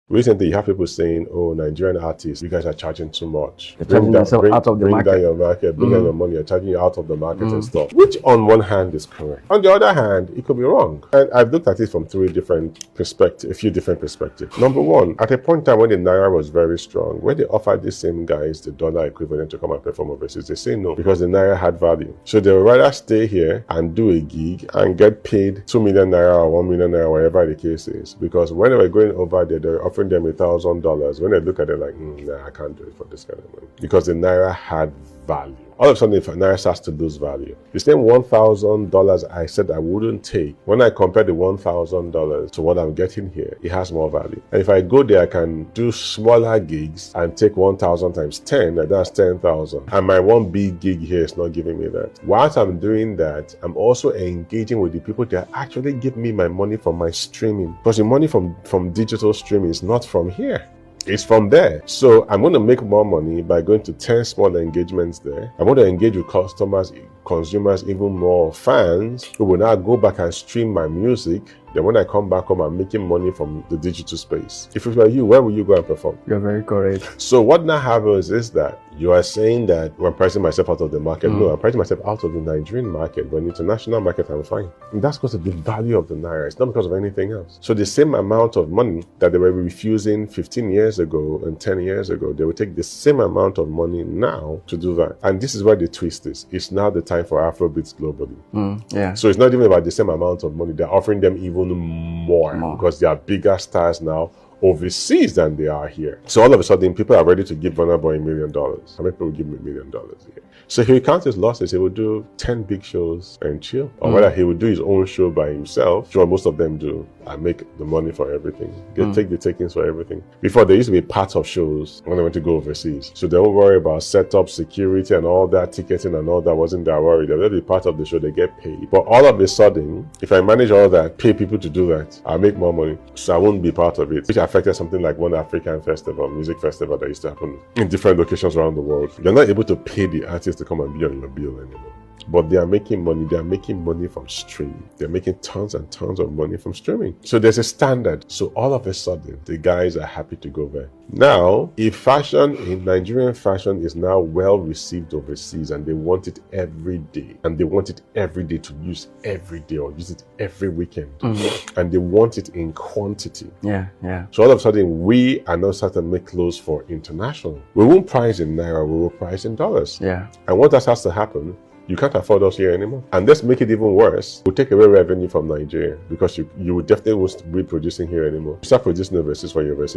Recently, you have people saying, oh, Nigerian artists, you guys are charging too much. You're charging yourself out of the market. Bring down your market, bring down your money, you're charging you out of the market and stuff. Which on one hand is correct. On the other hand, it could be wrong. And I've looked at it from three different perspectives, a few different perspectives. Number one, at a point in time when the Naira was very strong, when they offered these same guys the dollar equivalent to come and perform overseas, they say no, because the Naira had value. So they would rather stay here and do a gig and get paid 2 million Naira or 1 million Naira, whatever the case is. Because when they were going over there, they were offering them $1,000. When they look at it like, nah, I can't do it for this kind of money. Because the Naira had value. All of a sudden, if Naira starts to lose value, the same $1,000 I said I wouldn't take, when I compare the $1,000 to what I'm getting here, it has more value. And if I go there, I can do smaller gigs and take 1,000 times 10, and that's 10,000. And my one big gig here is not giving me that. Whilst I'm doing that, I'm also engaging with the people that actually give me my money from my streaming. Because the money from digital streaming is not from here. It's from there. So I'm going to make more money by going to 10 small engagements there. I'm going to engage with customers, consumers, even more fans who will now go back and stream my music. Then when I come back home, I'm making money from the digital space. If it were you, where will you go and perform? You're very correct. So what now happens is that you are saying that I'm pricing myself out of the market. No, I'm pricing myself out of the Nigerian market. But in the international market, I'm fine. And that's because of the value of the Naira. It's not because of anything else. So the same amount of money that they were refusing 15 years ago and 10 years ago, they will take the same amount of money now to do that. And this is where the twist is. It's now the time for Afrobeats globally. Yeah. So it's not even about the same amount of money. They're offering them even more. Because they are bigger stars now overseas than they are here. So all of a sudden, people are ready to give Burna Boy $1 million. How many people will give me $1 million here? So he will count his losses. He will do 10 big shows and chill. Or whether he will do his own show by himself, sure, most of them do, and make the money for everything. They take the takings for everything. Before, there used to be parts of shows when they went to go overseas. So they don't worry about setup, security, and all that, ticketing and all that wasn't their worry. They'll be part of the show, they get paid. But all of a sudden, if I manage all that, pay people to do that, I'll make more money. So I won't be part of it, which affected something like one African festival, music festival that used to happen in different locations around the world. They're not able to pay the artists to come and be on your bill anymore. But they are making money. They are making money from streaming. They're making tons and tons of money from streaming. So there's a standard. So all of a sudden, the guys are happy to go there. Now, if fashion, in Nigerian fashion is now well received overseas and they want it every day, and they want it every day to use every day or use it every weekend, and they want it in quantity. Yeah. So all of a sudden, we are now starting to make clothes for international. We won't price in Naira, we will price in dollars. Yeah. And what that has to happen, you can't afford us here anymore. And let's make it even worse. We'll take away revenue from Nigeria because you definitely won't be producing here anymore. You start producing overseas for your overseas.